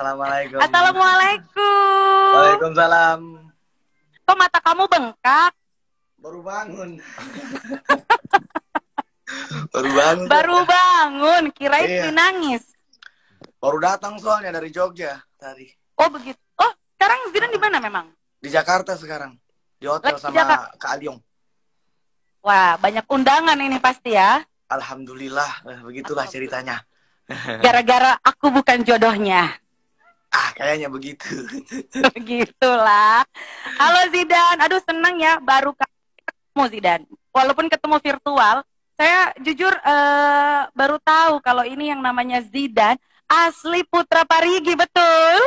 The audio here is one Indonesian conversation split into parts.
Assalamualaikum. Assalamualaikum. Waalaikumsalam. Kok mata kamu bengkak? Baru bangun. Baru bangun. Baru bangun, kirain Iya. nangis. Baru datang soalnya dari Jogja tadi. Oh begitu. Oh, sekarang Zidan di mana memang? Di Jakarta sekarang. Di hotel Lagi di sama Jakarta. Kak Alyong. Wah, banyak undangan ini pasti ya. Alhamdulillah, begitulah ceritanya. Gara-gara aku bukan jodohnya. Kayaknya begitu. Begitulah. Halo Zidan, aduh senang ya baru ketemu Zidan. Walaupun ketemu virtual, saya jujur baru tahu kalau ini yang namanya Zidan asli Putra Parigi, betul?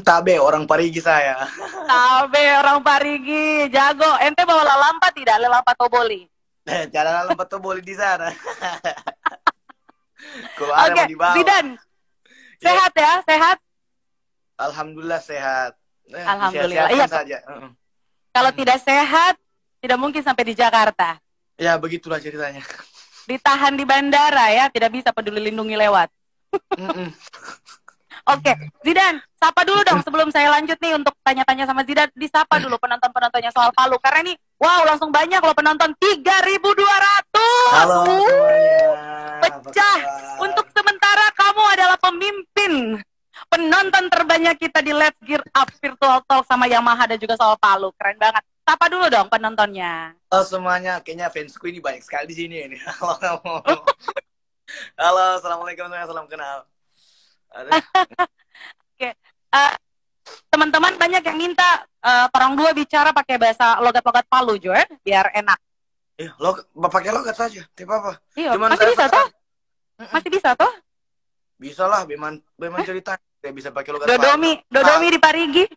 Tabe orang Parigi saya. Tabe orang Parigi, jago. Ente bawa lalampa tidak? Lalampa Toboli. Cara lompat tuh boleh di sana. Kalau Oke, ada mau dibawa. Zidan. Sehat ya? Sehat? Alhamdulillah sehat. Alhamdulillah. Iya, saja. kalau tidak sehat, tidak mungkin sampai di Jakarta. Ya, begitulah ceritanya. Ditahan di bandara ya, tidak bisa peduli lindungi lewat. Oke, Zidan, sapa dulu dong sebelum saya lanjut nih untuk tanya-tanya sama Zidan. Disapa dulu penonton-penontonnya soal Palu. Karena ini, wow, langsung banyak loh penonton. 3.200. Halo semuanya. Pecah. Untuk sementara kamu adalah pemimpin penonton terbanyak kita di Let's Gear Up Virtual Talk sama Yamaha dan juga soal Palu. Keren banget. Sapa dulu dong penontonnya. Halo semuanya, kayaknya fansku ini banyak sekali di sini ini. Halo, halo, assalamualaikum semuanya, salam kenal. Oke, teman-teman banyak yang minta orang dua bicara pakai bahasa logat-logat Palu, Jo, biar enak. Pakai logat saja, tidak apa-apa. Iya, masih bisa toh? Masih bisa toh? Bisa lah, beman cerita. Saya bisa pakai logat Dodomi di Parigi.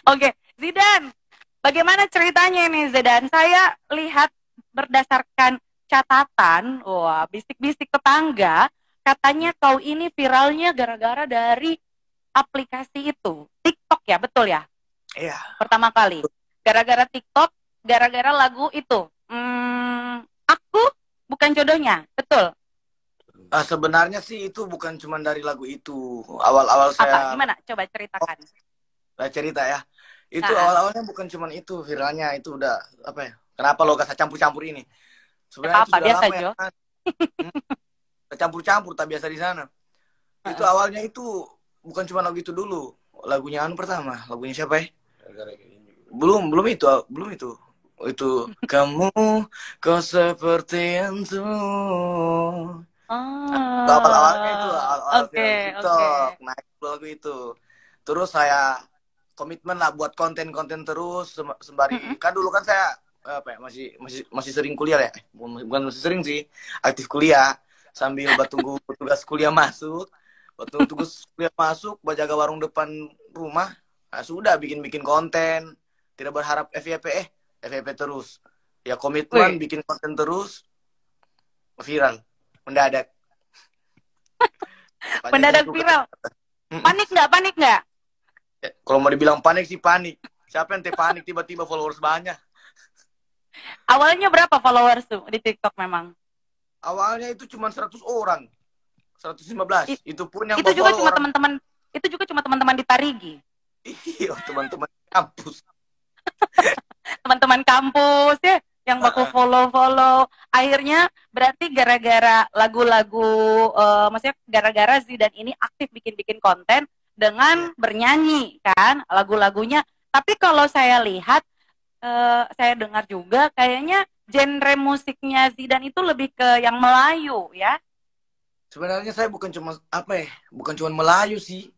Oke, Zidan, bagaimana ceritanya ini Zidan? Saya lihat berdasarkan catatan, wah, bisik-bisik tetangga, katanya kau ini viralnya gara-gara dari aplikasi itu, TikTok ya, betul ya? Iya. Pertama kali, gara-gara TikTok, gara-gara lagu itu. Aku bukan jodohnya, betul? Sebenarnya sih itu bukan cuma dari lagu itu. Awal-awal saya... Gimana? Coba ceritakan. Cerita ya. Itu awal-awalnya bukan cuma itu viralnya, itu udah apa ya? Kenapa lo gak campur-campur ini? Sebenarnya itu sudah biasa, lama Jo. ya. Campur-campur tak biasa di sana. Itu awalnya itu bukan cuma lagu itu dulu. Lagunya pertama, lagunya siapa ya? Belum itu. Itu kamu kau seperti itu. Awal-awalnya itu TikTok, naik lagu itu. Terus saya komitmen lah buat konten-konten terus sembari kan dulu kan saya masih sering kuliah ya, bukan masih sering sih, aktif kuliah sambil tunggu tugas kuliah masuk, tugas kuliah masuk, jaga warung depan rumah, sudah bikin konten, tidak berharap FYP terus, ya komitmen bikin konten terus, viral, mendadak viral. Panik nggak? Kalau mau dibilang panik sih panik. Siapa yang panik tiba-tiba followers banyak? Awalnya berapa followers tuh di TikTok memang? Awalnya itu cuma 100 orang. 115. Itu pun yang itu juga cuma teman-teman. Itu juga cuma teman-teman di Parigi. Iya, teman-teman kampus. Teman-teman kampus ya yang baku follow. Akhirnya berarti gara-gara lagu-lagu maksudnya gara-gara Zidan ini aktif bikin konten dengan bernyanyi kan lagu-lagunya. Tapi kalau saya lihat saya dengar juga kayaknya genre musiknya Zidan itu lebih ke yang Melayu ya. Sebenarnya saya bukan cuma Melayu sih.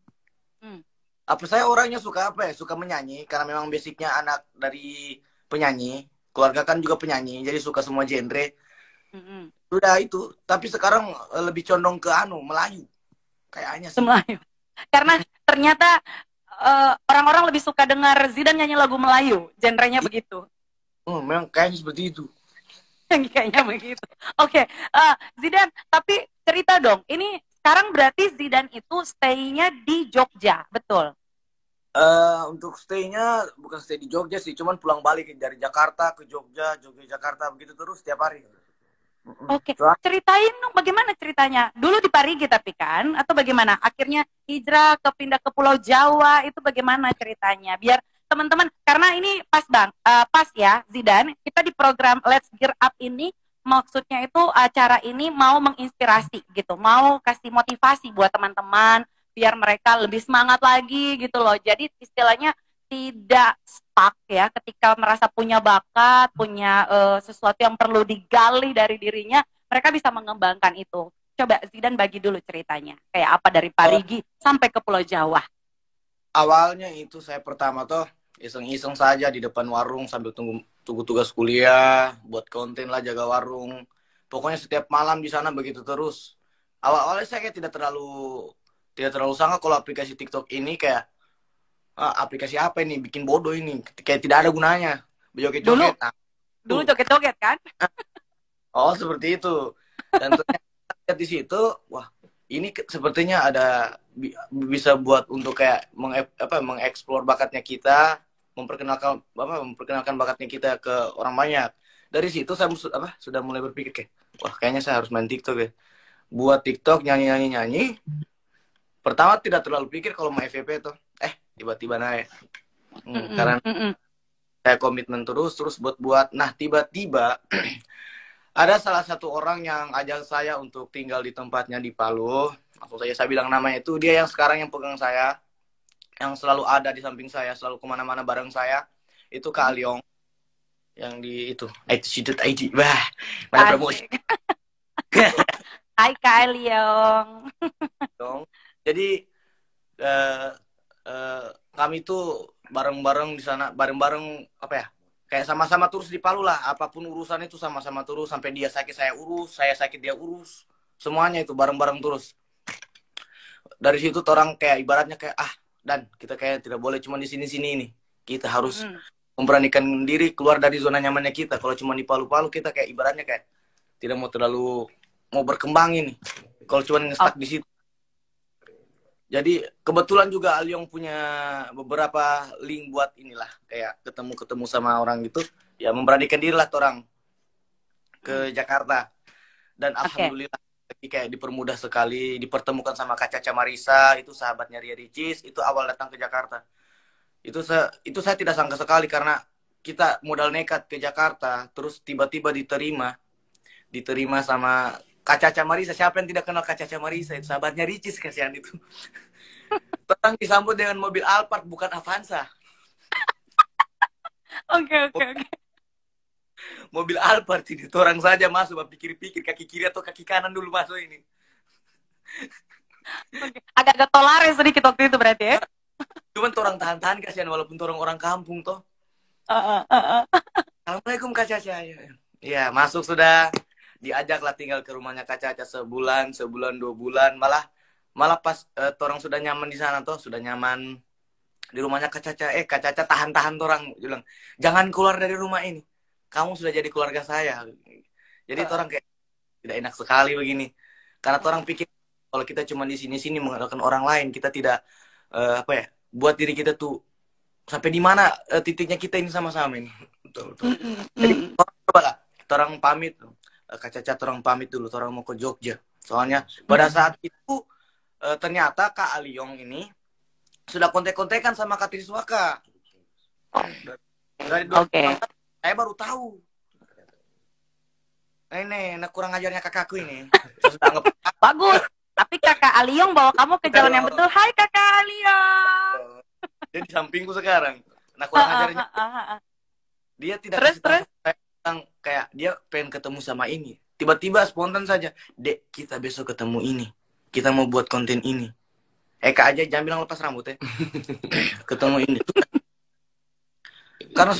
Saya orangnya suka suka menyanyi karena memang basicnya anak dari penyanyi, keluarga kan juga penyanyi, jadi suka semua genre. Udah itu, tapi sekarang lebih condong ke Melayu. Kayaknya sih. Melayu. Karena ternyata orang-orang lebih suka dengar Zidan nyanyi lagu Melayu, genrenya begitu. Memang kayaknya seperti itu. Kayaknya begitu. Oke, Zidan, tapi cerita dong, ini sekarang berarti Zidan itu stay-nya di Jogja, betul? Untuk stay-nya bukan stay di Jogja sih, cuman pulang balik dari Jakarta ke Jogja, Jakarta begitu terus setiap hari. Oke, ceritain dong bagaimana ceritanya. Dulu di Parigi tapi kan, atau bagaimana? Akhirnya hijrah pindah ke Pulau Jawa, itu bagaimana ceritanya? Biar teman-teman, karena ini pas bang, pas ya Zidan, kita di program Let's Gear Up ini, maksudnya itu acara ini mau menginspirasi gitu, mau kasih motivasi buat teman-teman, biar mereka lebih semangat lagi gitu loh. Jadi istilahnya tidak stuck ya ketika merasa punya bakat, punya sesuatu yang perlu digali dari dirinya, mereka bisa mengembangkan itu. Coba Zidan bagi dulu ceritanya. Kayak apa dari Parigi sampai ke Pulau Jawa. Awalnya itu saya pertama tuh iseng-iseng saja di depan warung sambil tunggu tugas kuliah, buat konten lah, jaga warung. Pokoknya setiap malam di sana begitu terus. Awal-awalnya saya kayak tidak terlalu sangka kalau aplikasi TikTok ini kayak aplikasi apa ini, bikin bodoh ini, kayak tidak ada gunanya, joget-joget. Dulu joget-joget kan? Oh seperti itu. Dan ternyata di situ, wah ini sepertinya ada bisa buat untuk kayak mengeksplor bakatnya kita, memperkenalkan bakatnya kita ke orang banyak. Dari situ saya sudah mulai berpikir kayak, wah kayaknya saya harus main TikTok ya. Buat TikTok nyanyi. Pertama tidak terlalu pikir kalau mau FYP tuh. Tiba-tiba naik. Karena saya komitmen terus buat. Nah, tiba-tiba ada salah satu orang yang ajak saya untuk tinggal di tempatnya di Palu. Langsung saja saya bilang namanya itu. Dia yang sekarang yang pegang saya. Yang selalu ada di samping saya. Selalu kemana-mana bareng saya. Itu Kak Aliong. Yang di itu. Attitude.id. Wah, mana promosi. Hai Kak Aliong. Jadi, kami tuh bareng-bareng di sana, bareng-bareng kayak sama-sama terus di Palu lah, apapun urusan itu sama-sama terus, sampai dia sakit saya urus, saya sakit dia urus, semuanya itu bareng-bareng terus. Dari situ orang kayak ibaratnya kayak dan kita kayak tidak boleh cuma di sini-sini ini, kita harus memberanikan diri keluar dari zona nyamannya kita. Kalau cuma di Palu-Palu kita kayak ibaratnya kayak tidak mau berkembang ini, kalau cuma stuck di situ. Jadi kebetulan juga Aliong punya beberapa link buat inilah, kayak ketemu sama orang gitu, ya memberanikan diri lah orang ke Jakarta. Dan alhamdulillah kayak dipermudah sekali, dipertemukan sama Kak Caca Marisa, itu sahabatnya Ria Ricis, itu awal datang ke Jakarta. Itu saya tidak sangka sekali, karena kita modal nekat ke Jakarta, terus tiba-tiba diterima sama Kak Caca Marisa. Siapa yang tidak kenal Kak Caca Marisa? Itu sahabatnya Ricis, kasihan itu. Terang disambut dengan mobil Alphard, bukan Avanza. Oke. Mobil Alphard ini, orang saja masuk, pikir-pikir kaki kiri atau kaki kanan dulu masuk ini. Agak tolare sedikit waktu itu berarti ya? Cuman orang tahan-tahan, kasihan walaupun orang kampung toh. Assalamualaikum Kak Caca. Ya, masuk sudah. Diajaklah tinggal ke rumahnya Kak Caca sebulan, 2 bulan, malah pas orang sudah nyaman di sana toh, sudah nyaman di rumahnya Kak Caca. Kak Caca tahan orang bilang, jangan keluar dari rumah ini, kamu sudah jadi keluarga saya. Jadi orang kayak tidak enak sekali begini, karena orang pikir kalau kita cuma di sini mengandalkan orang lain, kita tidak buat diri kita tuh sampai di mana titiknya kita ini sama-sama ini. Betul. Jadi coba lah orang pamit, Kak Caca orang pamit dulu, orang mau ke Jogja. Soalnya pada saat itu ternyata Kak Aliong ini sudah kontek-kontekan sama Kak Triswaka. Dari 2000 saya baru tahu. Ini kurang ajarnya kakakku ini. Bagus. Tapi Kakak Aliong bawa kamu ke jalan yang betul. Hai Kakak Aliong. Dia di sampingku sekarang. Nah kurang ajarnya. Dia tidak terus. Kayak dia pengen ketemu sama ini. Tiba-tiba spontan saja. Dek, kita besok ketemu ini. Kita mau buat konten ini. Kak aja jangan bilang lepas rambut ya. Ketemu ini. Karena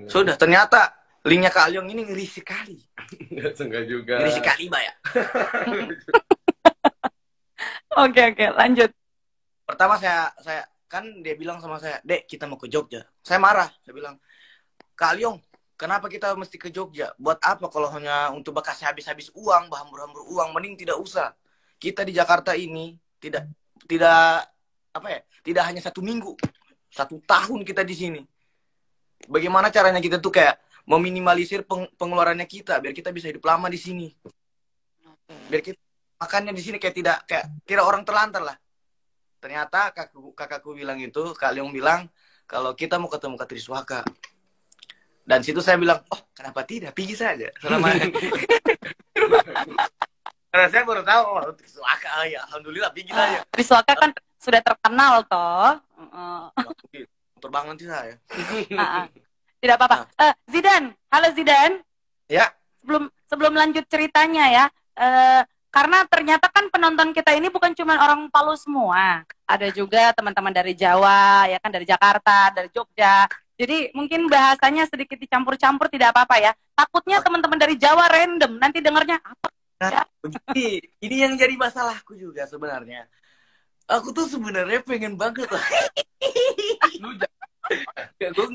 sudah ternyata linknya Kak Aliong ini ngeri sekali. Enggak juga. Ngeri sekali, Mbak ya. Oke, lanjut. Pertama saya kan dia bilang sama saya, "Dek, kita mau ke Jogja." Saya marah, saya bilang, "Kak Aliong, kenapa kita mesti ke Jogja? Buat apa kalau hanya untuk bekasnya habis-habis uang, berhambur-hambur uang, mending tidak usah. Kita di Jakarta ini tidak hanya 1 minggu, 1 tahun kita di sini. Bagaimana caranya kita tuh kayak meminimalisir pengeluarannya kita biar kita bisa hidup lama di sini. Biar kita makannya di sini kayak orang terlantar lah. Ternyata kakakku bilang itu, Kak Leong bilang kalau kita mau ketemu Kak Triswaka. Dan situ saya bilang, oh kenapa tidak, pergi saja. Selama karena saya baru tahu, oh Triswaka, ya alhamdulillah pergi saja. Triswaka kan sudah terkenal toh. Terbang nanti saya. Tidak apa-apa. Zidan, halo Zidan. Ya. Sebelum lanjut ceritanya ya, karena ternyata kan penonton kita ini bukan cuma orang Palu semua, ada juga teman-teman dari Jawa, ya kan, dari Jakarta, dari Jogja. Jadi mungkin bahasanya sedikit dicampur-campur tidak apa-apa ya. Takutnya teman-teman dari Jawa random, nanti dengarnya apa? Nah, ini yang jadi masalahku juga sebenarnya. Aku tuh sebenarnya pengen banget lah.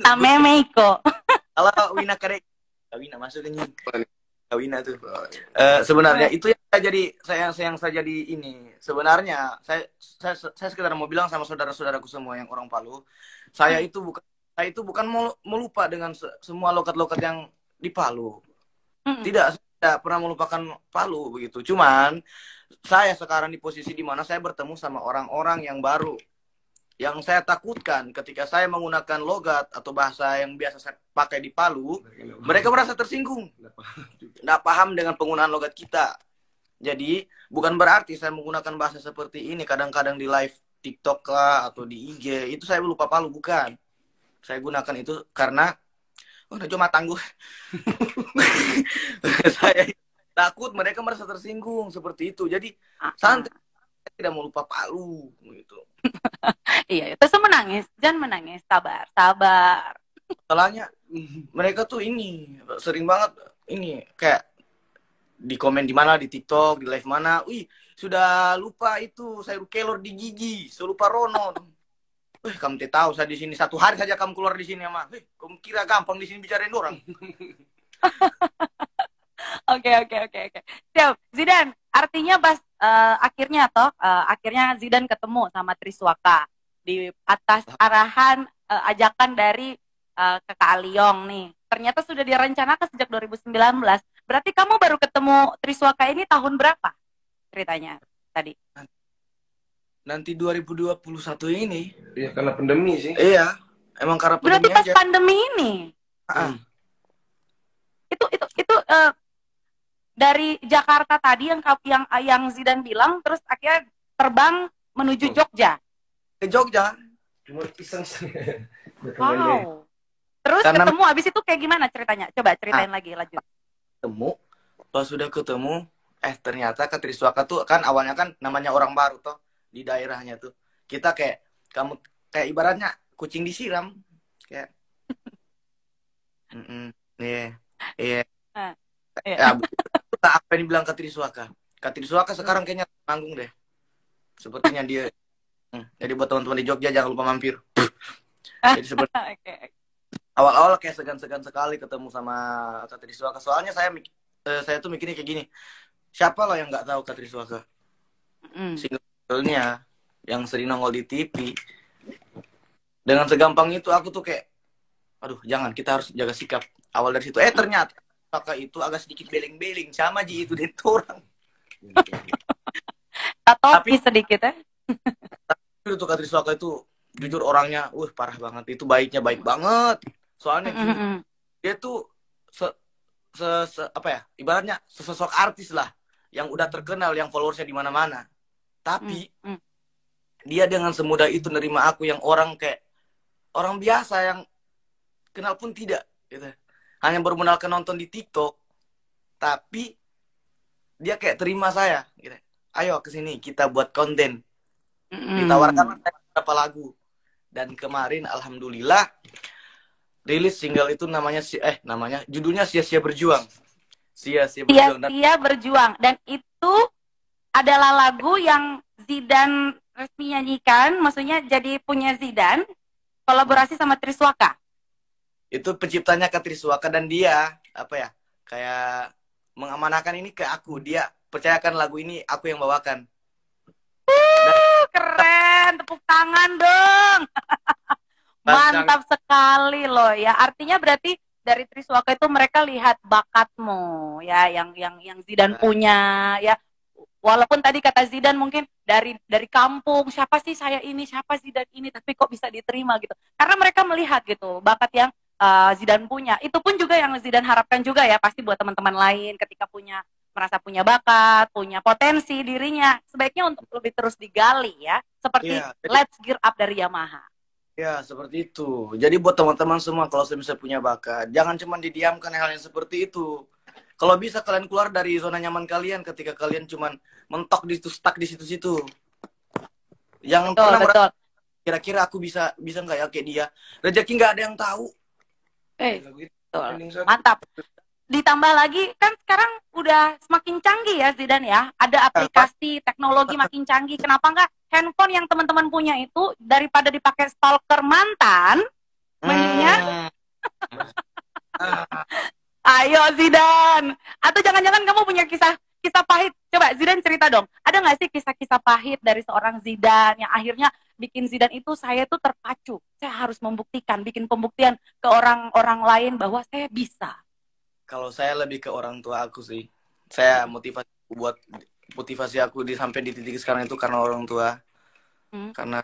Tamemeko. Kalau Wina Karek, Wina masuk ini. Wina tuh. Sebenarnya itu yang saya jadi ini. Sebenarnya saya sekedar mau bilang sama saudara-saudaraku semua yang orang Palu, saya itu bukan mau lupa dengan semua lokat-lokat yang di Palu. Tidak pernah melupakan Palu begitu. Cuman saya sekarang di posisi di mana saya bertemu sama orang-orang yang baru. Yang saya takutkan ketika saya menggunakan logat atau bahasa yang biasa saya pakai di Palu, mereka merasa tersinggung. Tidak paham dengan penggunaan logat kita. Jadi, bukan berarti saya menggunakan bahasa seperti ini kadang-kadang di live TikTok lah atau di IG. Itu saya lupa Palu, bukan. Saya gunakan itu karena cuma tangguh. Saya takut mereka merasa tersinggung seperti itu. Jadi, santai. Saya tidak mau lupa Palu gitu. Iya, terus menangis, jangan menangis, sabar. Salahnya mereka tuh ini sering banget ini kayak di komen di mana, di TikTok, di live mana, wih sudah lupa itu sayur kelor di gigi, sudah lupa Rono. Kamu tahu saya di sini 1 hari saja kamu keluar di sini sama, kamu kira gampang di sini bicarain orang. Oke. Siap, Zidan. Artinya pas akhirnya Zidan ketemu sama Triswaka di atas arahan ajakan dari Kakak Aliong nih. Ternyata sudah direncanakan sejak 2019. Berarti kamu baru ketemu Triswaka ini tahun berapa? Ceritanya tadi. Nanti 2021 ini. Iya, karena pandemi sih. Iya, emang karena pandemi. Berarti pas aja. Pandemi ini. Itu dari Jakarta tadi yang Zidan bilang, terus akhirnya terbang menuju Jogja. Ke Jogja. Cuma iseng. Wow. Terus Karena ketemu, habis itu kayak gimana ceritanya? Coba ceritain lagi, lanjut. Pas sudah ketemu, ternyata ke Triswaka tuh kan awalnya kan namanya orang baru toh di daerahnya tuh. Kita kayak ibaratnya kucing disiram kayak. Iya. Apa yang dibilang Kak Triswaka? Kak Triswaka sekarang kayaknya manggung deh. Sepertinya dia. Jadi buat teman-teman di Jogja jangan lupa mampir. Jadi seperti awal-awal kayak segan-segan sekali ketemu sama Kak Triswaka. Soalnya saya tuh mikirnya kayak gini. Siapa loh yang nggak tahu Kak Triswaka? Singlenya yang sering nongol di TV. Dengan segampang itu aku tuh kayak, aduh jangan, kita harus jaga sikap. Awal dari situ. Ternyata Triswaka itu agak sedikit beling-beling sama Ji itu dari orang. Tapi sedikit ya. Tapi itu Kak Triswaka itu jujur orangnya, parah banget. Itu baik banget. Soalnya dia tuh ibaratnya sesosok artis lah yang udah terkenal, yang followersnya di mana-mana. Tapi dia dengan semudah itu nerima aku yang orang kayak orang biasa yang kenal pun tidak gitu. Hanya bermodalkan nonton di TikTok, tapi dia kayak terima saya gitu. Ayo kesini kita buat konten. Ditawarkan beberapa lagu. Dan kemarin alhamdulillah rilis single itu judulnya Sia-sia Berjuang. Sia-sia Berjuang. Dan itu adalah lagu yang Zidan resmi nyanyikan, maksudnya jadi punya Zidan, kolaborasi sama Triswaka. Itu penciptanya Kak Triswaka dan dia kayak mengamanahkan ini ke aku. Dia percayakan lagu ini aku yang bawakan. Keren, tepuk tangan dong. Mantap sekali loh ya. Artinya berarti dari Triswaka itu mereka lihat bakatmu ya, yang Zidane punya ya. Walaupun tadi kata Zidane mungkin dari kampung, siapa sih saya ini, siapa Zidane ini, tapi kok bisa diterima gitu. Karena mereka melihat gitu bakat yang Zidane punya. Itu pun juga yang Zidane harapkan juga ya, pasti buat teman-teman lain ketika merasa punya bakat, punya potensi dirinya, sebaiknya untuk lebih terus digali ya, seperti Let's Gear Up dari Yamaha. Ya, seperti itu. Jadi buat teman-teman semua, kalau bisa punya bakat, jangan cuma didiamkan hal yang seperti itu. Kalau bisa kalian keluar dari zona nyaman kalian ketika kalian cuma mentok di situ, stuck di situ-situ. Yang pernah merasa, kira-kira aku bisa nggak ya kayak dia. Rezeki nggak ada yang tahu. Betul. Mantap. Ditambah lagi kan sekarang udah semakin canggih ya Zidane ya. Ada aplikasi teknologi makin canggih. Kenapa nggak handphone yang teman-teman punya itu daripada dipakai stalker mantan, mendingnya ayo Zidane. Atau jangan-jangan kamu punya kisah pahit. Coba Zidane cerita dong. Ada nggak sih kisah-kisah pahit dari seorang Zidane yang akhirnya bikin Zidane itu, saya tuh terpacu. Saya harus membuktikan, bikin pembuktian ke orang-orang lain bahwa saya bisa. Kalau saya lebih ke orang tua aku sih. Saya motivasi aku sampai di titik sekarang itu karena orang tua. Karena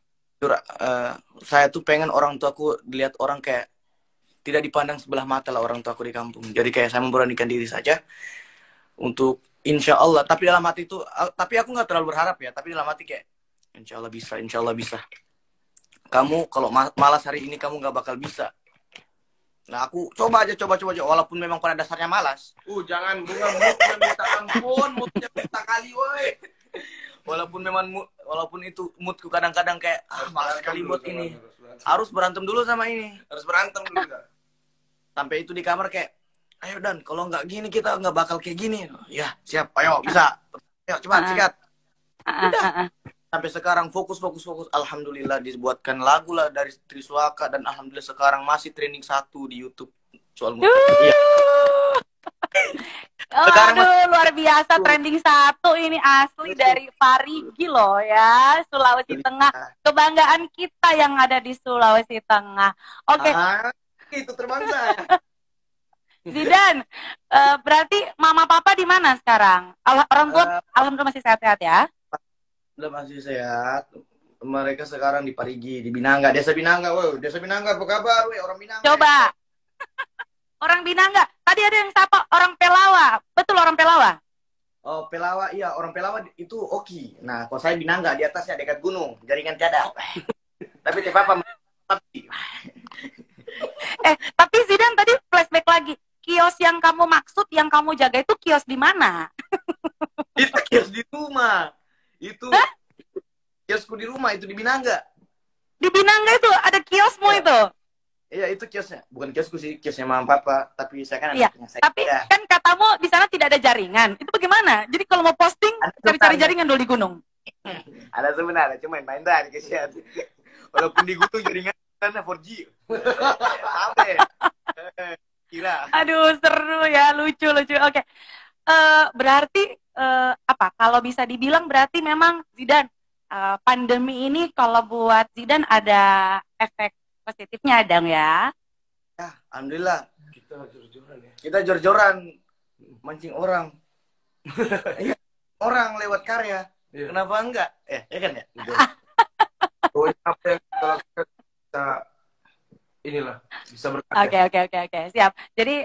saya tuh pengen orang tuaku dilihat orang kayak tidak dipandang sebelah mata lah orang tuaku di kampung. Jadi kayak saya memberanikan diri saja untuk insya Allah. Tapi dalam hati itu, tapi aku nggak terlalu berharap ya. Tapi dalam hati kayak insya Allah bisa. Kamu kalau malas hari ini kamu nggak bakal bisa. Nah, aku coba aja, walaupun memang pada dasarnya malas. Jangan bunga moodnya minta ampun, moodnya minta kali, woi. Walaupun itu moodku kadang-kadang kayak malas sekali buat ini. Harus berantem dulu sama ini. Harus berantem dulu. Sampai itu di kamar kayak, ayo Dan, kalau nggak gini kita nggak bakal kayak gini. Ya, siap, ayo, bisa. Ayo, coba, sikat. Udah. Sampai sekarang fokus. Alhamdulillah dibuatkan lagu lah dari Triswaka dan alhamdulillah sekarang masih trending 1 di YouTube soal musik. Iya. Aduh, luar biasa trending 1 ini asli dari Parigi loh ya, Sulawesi Tengah. Kebanggaan kita yang ada di Sulawesi Tengah. Oke. Itu terbangsa. Zidane, berarti mama papa di mana sekarang? Orang tua alhamdulillah masih sehat-sehat ya? Udah masih sehat. Mereka sekarang di Parigi, di Binangga, Desa Binangga. Wow, Desa Binangga apa kabar? Woi, orang Binangga. Coba. Orang Binangga. Tadi ada yang sapa orang Pelawa. Betul orang Pelawa? Oh, Pelawa, iya. Orang Pelawa itu Oki. Nah, kalau saya Binangga, di atasnya dekat gunung. Jaringan tiada. Tapi apa? Tapi Zidane tadi flashback lagi. Kios yang kamu maksud, yang kamu jaga itu kios di mana? Itu kios di rumah. Itu kiosku di rumah, itu di Binangga. Di Binangga itu ada kiosmu itu? Iya, itu kiosnya. Bukan kiosku sih, kiosnya mama papa. Tapi saya kan anaknya. Tapi kan katamu di sana tidak ada jaringan. Itu bagaimana? Jadi kalau mau posting, cari-cari jaringan dulu di gunung. Ada sebenarnya, cuma main dari kesian. Walaupun di gunung jaringan karena 4G. Sampai. Kira. Aduh, seru ya, lucu. Oke. Berarti apa? Kalau bisa dibilang berarti memang Zidane pandemi ini kalau buat Zidane ada efek positifnya dong ya? Ya, alhamdulillah. Kita jor-joran mancing orang. Orang lewat karya. Iya. Kenapa enggak? Ya kan ya? Apa yang kita inilah bisa berkarya. Oke. Siap. Jadi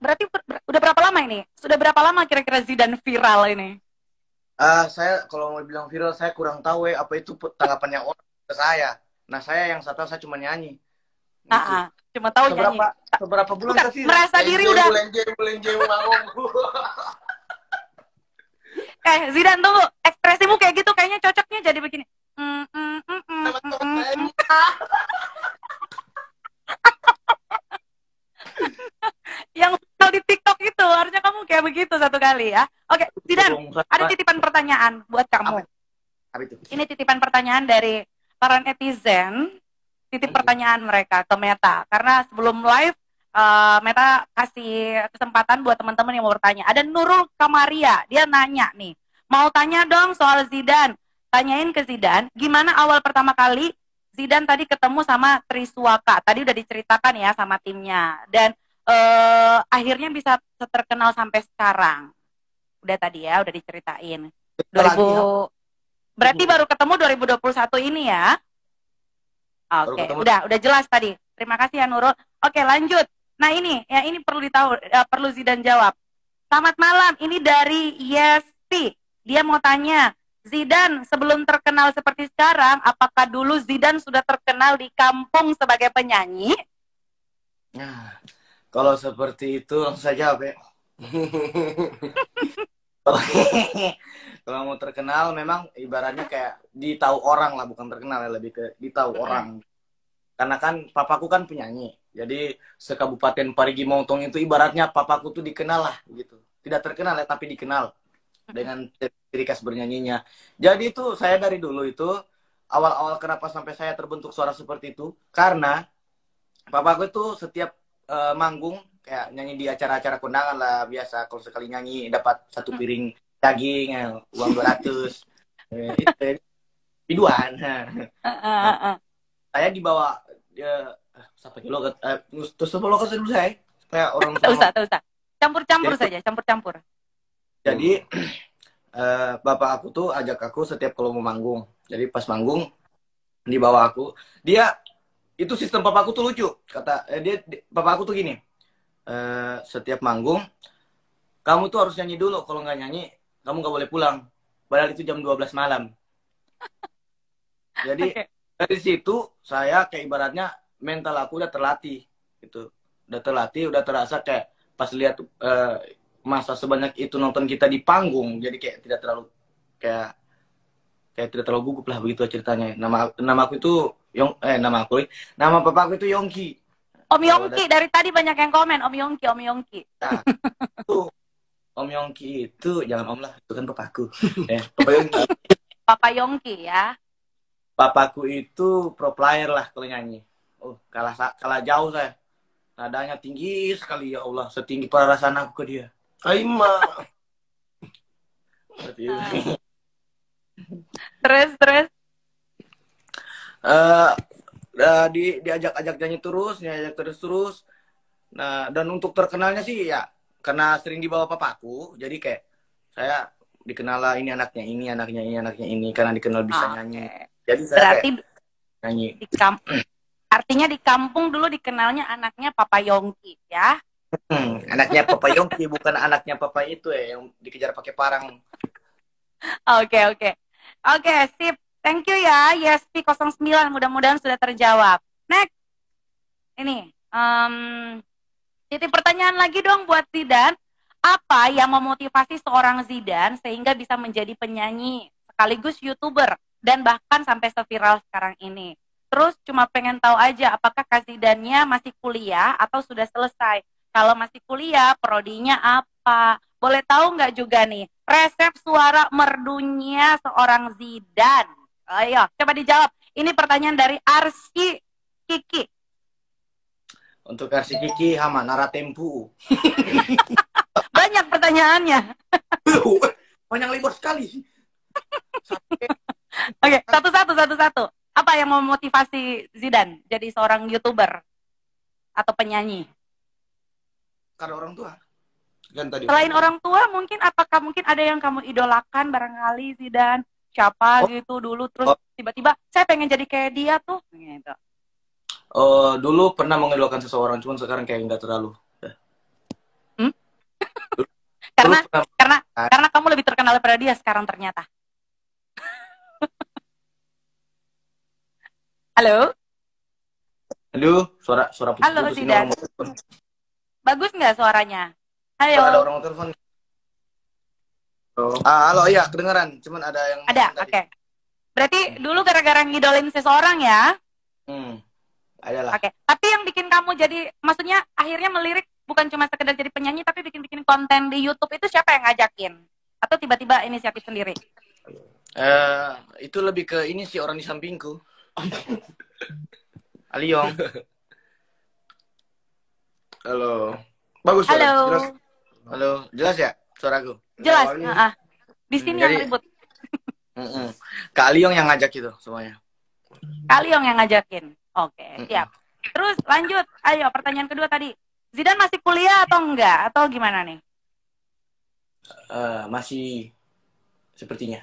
berarti udah berapa lama ini? Sudah berapa lama kira-kira Zidane viral ini? Saya kalau mau bilang viral saya kurang tahu apa itu tanggapannya orang ke saya. Nah, saya yang satu saya cuma nyanyi. Gitu. Cuma tahu nyanyi. Beberapa bulan tadi merasa diri udah Melenjeng. Zidane tunggu, ekspresimu kayak gitu kayaknya cocoknya jadi begini. Yang di TikTok itu harusnya kamu kayak begitu satu kali ya. Oke, Zidane, ada titipan pertanyaan buat kamu. Apa itu? Ini titipan pertanyaan dari para netizen, titip pertanyaan mereka ke Meta. Karena sebelum live, Meta kasih kesempatan buat teman-teman yang mau bertanya. Ada Nurul Kamaria, dia nanya nih, mau tanya dong soal Zidane. Tanyain ke Zidane, gimana awal pertama kali Zidane tadi ketemu sama Triswaka? Tadi udah diceritakan ya sama timnya. Dan akhirnya bisa terkenal sampai sekarang? Udah tadi ya, udah diceritain. Lagi, 2000 ya. berarti baru ketemu 2021 ini ya? Baru Oke, ketemu. udah jelas tadi. Terima kasih ya Nurul. Oke, lanjut. Nah ini, ya ini perlu ditahu, perlu Zidan jawab. Selamat malam, ini dari Yesti. Dia mau tanya, Zidan sebelum terkenal seperti sekarang, apakah dulu Zidan sudah terkenal di kampung sebagai penyanyi? Nah, kalau seperti itu langsung saja jawab ya. Kalau mau terkenal memang ibaratnya kayak ditahu orang lah, bukan terkenal ya, lebih ke ditahu orang. Karena kan papaku kan penyanyi. Jadi sekabupaten Parigi Motong itu ibaratnya papaku tuh dikenal lah gitu. Tidak terkenal ya, tapi dikenal dengan ciri khas bernyanyinya. Jadi itu saya dari dulu itu awal-awal kenapa sampai saya terbentuk suara seperti itu, karena papaku itu setiap manggung kayak nyanyi di acara-acara kondangan lah biasa, kalau sekali nyanyi dapat 1 piring daging, uang 200. Itu biduan. Saya dibawa siapa kilo terus lo kan dulu saya kayak orang Tak usah. Campur-campur saja, campur-campur. Jadi bapak aku tuh ajak aku setiap kalau mau manggung. Jadi pas manggung dibawa aku. Dia itu sistem papa aku tuh lucu. Kata papa aku tuh gini. Setiap manggung kamu tuh harus nyanyi dulu. Kalau nggak nyanyi kamu nggak boleh pulang. Padahal itu jam 12 malam. Jadi dari situ saya kayak ibaratnya mental aku udah terlatih gitu. Udah terlatih, udah terasa kayak pas lihat masa sebanyak itu nonton kita di panggung, jadi kayak tidak terlalu kayak tidak terlalu gugup lah begitu ceritanya. Nama aku itu nama papa aku itu Yongki. Om Yongki, dari tadi banyak yang komen Om Yongki. Nah, itu Om Yongki itu jangan Om lah, itu kan papaku. Papa Yongki. Papa Yongki ya. Papaku itu pro player lah kalau nyanyi. Oh, kalah jauh saya. Nadanya tinggi sekali, ya Allah, setinggi perasaan aku ke dia. Aima. Terus. Diajak-ajak nyanyi terus. Nah, dan untuk terkenalnya sih ya karena sering dibawa papaku, jadi kayak saya dikenal lah ini anaknya ini karena dikenal bisa nyanyi. Jadi saya berarti nyanyi. Artinya di kampung dulu dikenalnya anaknya Papa Yongki ya. Anaknya Papa Yongki, bukan anaknya Papa itu ya yang dikejar pakai parang. Oke, sip. Thank you ya, Yesti09. Mudah-mudahan sudah terjawab. Next. Ini, titip pertanyaan lagi dong buat Zidan. Apa yang memotivasi seorang Zidan sehingga bisa menjadi penyanyi sekaligus YouTuber dan bahkan sampai seviral sekarang ini? Terus cuma pengen tahu aja apakah Kak Zidannya masih kuliah atau sudah selesai? Kalau masih kuliah, prodinya apa? Boleh tahu nggak juga nih, resep suara merdunya seorang Zidan? Ayo, coba dijawab. Ini pertanyaan dari Arsy Kiki. Untuk Arsy Kiki, hama naratempu. Banyak pertanyaannya. Banyak lebar sekali. Oke, satu-satu. Apa yang memotivasi Zidan jadi seorang YouTuber atau penyanyi? Karena orang tua. Kan tadi. Selain orang tua, apakah mungkin ada yang kamu idolakan barangkali Zidan? Siapa gitu dulu terus tiba-tiba saya pengen jadi kayak dia tuh gitu. Dulu pernah mengidolakan seseorang, cuman sekarang kayak nggak terlalu. Karena kamu lebih terkenal daripada dia sekarang ternyata. Halo? Aduh, suara putus. Halo, Zidan. Bagus nggak suaranya? Halo. Ada orang telepon. Halo, iya, kedengeran. Cuman ada yang... Ada, oke. Berarti dulu gara-gara ngidolin seseorang ya? Adalah. Oke. Tapi yang bikin kamu jadi, maksudnya akhirnya melirik bukan cuma sekedar jadi penyanyi, tapi bikin konten di YouTube itu siapa yang ngajakin? Atau tiba-tiba inisiatif sendiri? Itu lebih ke ini sih, orang di sampingku. Aliong. Halo. Bagus. Halo. Jelas. Halo, jelas ya suaraku? Jelas. Di sini yang ribut. Kak Aliong yang ngajak itu semuanya. Kak Aliong yang ngajakin. Oke, siap. Terus lanjut. Ayo, pertanyaan kedua tadi. Zidane masih kuliah atau enggak? Atau gimana nih? Masih sepertinya.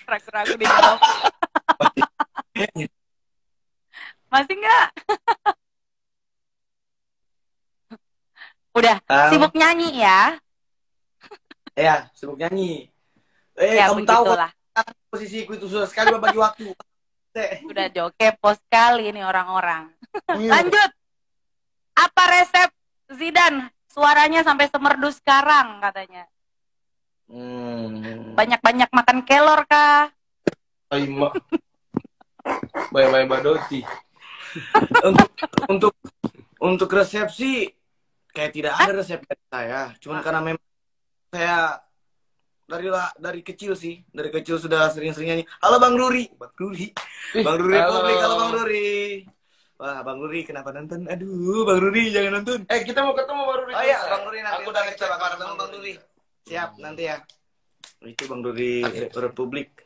Ragu-ragu dijawab. Masih enggak? Udah sibuk nyanyi ya? Ya, sibuk nyanyi. Ya Kamu tahu begitulah. posisiku itu susah sekali berbagi waktu. Udah kepo sekali nih orang-orang. Lanjut. Apa resep Zidane? Suaranya sampai semerdu sekarang katanya. Banyak-banyak makan kelor kah? Aima. Bye-bye Badoti. Untuk resepsi kayak tidak ada resep dari saya. Cuman karena memang saya dari kecil sih, dari kecil sudah sering-sering nyanyi. Halo Bang Ruri, Bang Ruri Republik, halo Bang Ruri. Wah, Bang Ruri kenapa nonton? Aduh, Bang Ruri jangan nonton. Kita mau ketemu Bang Ruri. Oh iya, Bang Ruri nanti. Aku udah ngecek ketemu Bang Ruri. Siap nanti ya. Itu Bang Ruri Republik.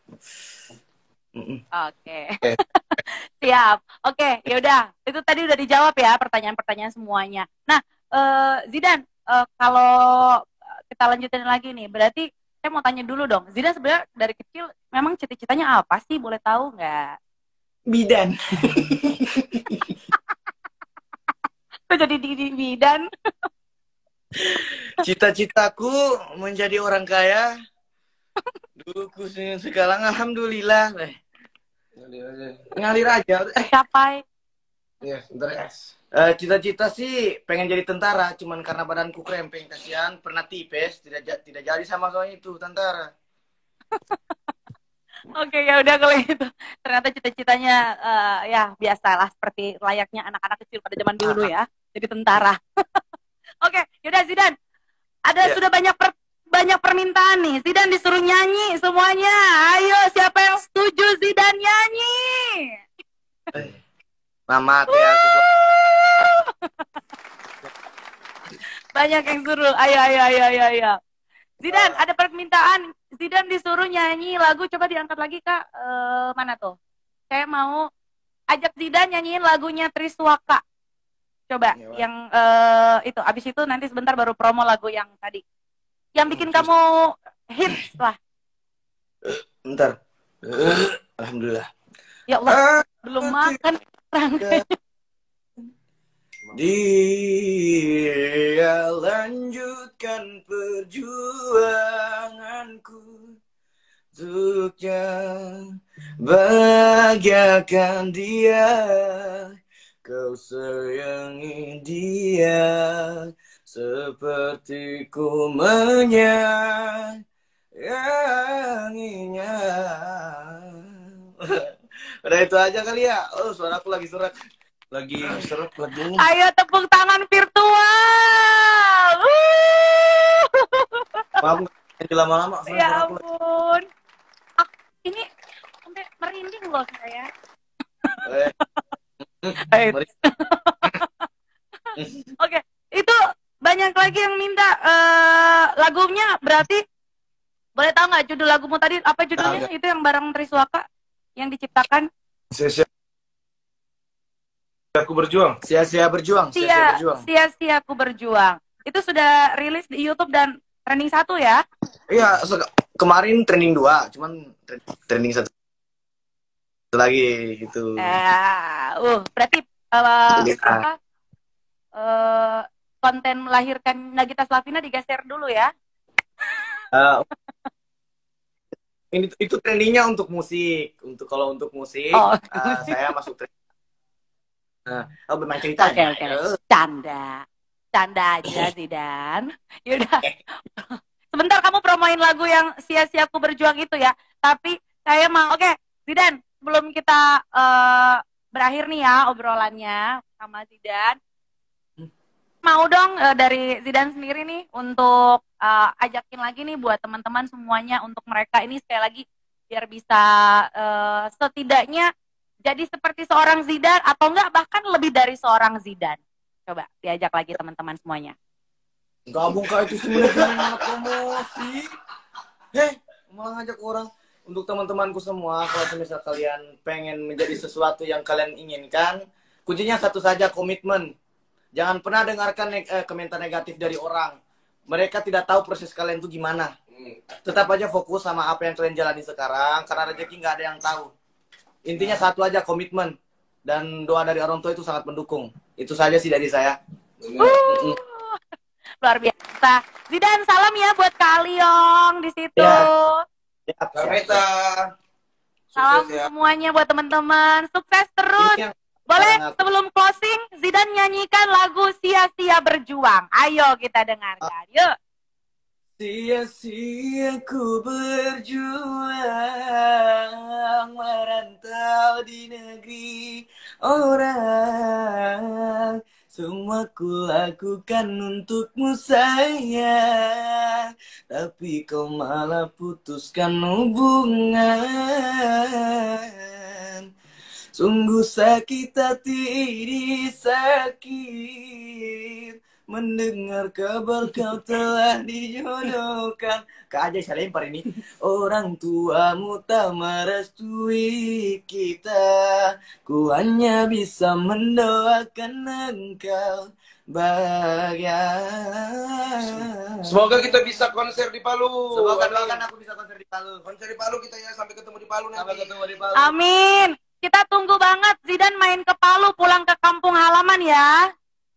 Oke. Siap. Oke, yaudah. Itu tadi udah dijawab ya pertanyaan-pertanyaan semuanya. Nah, Zidane, kalau kita lanjutin lagi nih, berarti saya mau tanya dulu dong. Zidane sebenarnya dari kecil memang cita-citanya apa sih? Boleh tahu nggak? Bidan. Kok jadi di bidan? Cita-citaku menjadi orang kaya. Dulu sekarang alhamdulillah. Ngalir aja. Tercapai. Iya, bentar ya. Cita-cita sih pengen jadi tentara, cuman karena badanku krempeng, kasihan pernah tipes, tidak jadi sama soalnya itu tentara. Oke, ya udah kalau gitu. Ternyata cita-citanya ya biasalah seperti layaknya anak-anak kecil pada zaman dulu ya, jadi tentara. Oke, yaudah Zidane. Sudah banyak permintaan nih. Zidane disuruh nyanyi semuanya. Ayo, siapa yang setuju Zidane nyanyi? Mama ya aku. Banyak yang suruh. Ayo. Zidane, ada permintaan. Zidane disuruh nyanyi lagu. Coba diangkat lagi, Kak. Mana tuh? Saya mau ajak Zidane nyanyiin lagunya Triswaka. Coba yang itu. Abis itu nanti sebentar baru promo lagu yang tadi. Yang bikin kamu hits lah. Bentar. Alhamdulillah. Ya Allah, belum makan. Dia lanjutkan perjuanganku untuknya, bahagiakan dia, kau sayangi dia seperti ku menyayanginya. Udah itu aja kali ya. Oh, suaraku lagi seret lagi ini. Ayo tepuk tangan virtual. Maaf nggak lama-lama. Ya ampun. Ini sampai merinding loh saya. Oke, itu banyak lagi yang minta lagunya. Berarti boleh tahu nggak judul lagumu tadi apa judulnya? Itu yang bareng Triswaka yang diciptakan. Aku berjuang. Sia-sia berjuang. Sia-sia aku berjuang. Itu sudah rilis di YouTube dan trending 1 ya? Iya, kemarin trending 2, cuman trending 1 lagi gitu. Berarti konten melahirkan Nagita Slavina digeser dulu ya? Itu trendingnya untuk musik. Kalau untuk musik, saya masuk trending. Bermain cerita. Oke. Canda aja Zidane. Yaudah. Sebentar kamu promoin lagu yang sia-sia aku berjuang itu ya. Tapi saya mau Zidane, sebelum kita berakhir nih ya obrolannya sama Zidane. Mau dong dari Zidane sendiri nih untuk ajakin lagi nih buat teman-teman semuanya untuk mereka ini sekali lagi biar bisa setidaknya jadi seperti seorang Zidane atau enggak bahkan lebih dari seorang Zidane. Coba diajak lagi teman-teman semuanya. Gabung Kak, itu sebenarnya promosi. Malah ngajak orang. Untuk teman-temanku semua, kalau misal kalian pengen menjadi sesuatu yang kalian inginkan, Kuncinya satu saja, komitmen. Jangan pernah dengarkan komentar negatif dari orang. Mereka tidak tahu proses kalian itu gimana. Tetap aja fokus sama apa yang kalian jalani sekarang, karena rezeki nggak ada yang tahu. Intinya satu aja, komitmen. Dan doa dari orang tua itu sangat mendukung. Itu saja sih dari saya. Luar biasa. Zidan, salam ya buat Kak Aliong di situ. Ya. Salam semuanya buat teman-teman. Sukses terus. Boleh sebelum closing, Zidan nyanyikan lagu Sia-sia Berjuang. Ayo kita dengarkan. Yuk. Sia-sia ku berjuang merantau di negeri orang. Semua ku lakukan untukmu sayang, tapi kau malah putuskan hubungan. Sungguh sakit hati ini, sakit mendengar kabar kau telah dijodohkan. Kak aja saya lempar ini. Orang tuamu tak merestui kita, ku hanya bisa mendoakan engkau bahagia. Semoga kita bisa konser di Palu. Semoga doakan aku bisa konser di Palu. Konser di Palu kita ya, sampai ketemu di Palu nanti. Sampai ketemu di Palu. Amin. Kita tunggu banget Zidan main ke Palu, pulang ke kampung halaman ya.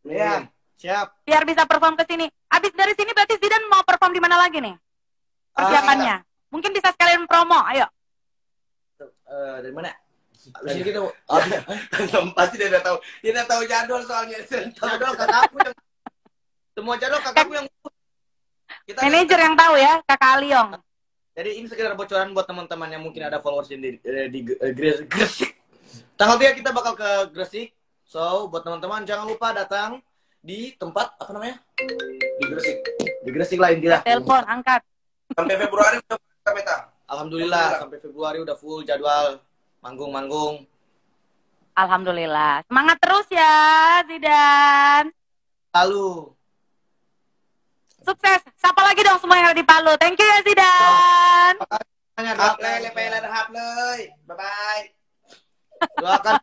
Iya, siap. Biar bisa perform ke sini. Abis dari sini berarti Zidan mau perform di mana lagi nih? Persiapannya. Mungkin bisa sekalian promo, ayo. Dari mana? Di sini kita pasti dia udah tahu. Dia udah tahu jadwal soalnya. Jadwal kakakku yang semua jadwal kakakku yang Kita manajer yang tahu ya, Kakak Aliong. Jadi ini sekedar bocoran buat teman-teman yang mungkin ada followers di Gresik. Tanggal 3 kita bakal ke Gresik. So, buat teman-teman jangan lupa datang di tempat apa namanya? di Gresik. Di Gresik lah intinya. Telepon, angkat. Sampai Februari udah Meta. Alhamdulillah sampai Februari udah full jadwal manggung-manggung. Alhamdulillah. Semangat terus ya, Zidan. Lalu Sukses. Sapa lagi dong semua yang ada di Palu. Thank you ya, Zidan. Bye-bye. Doakan.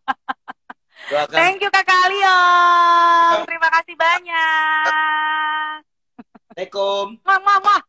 Thank you Kakak Aliong. Terima kasih banyak. Assalamualaikum. Mama.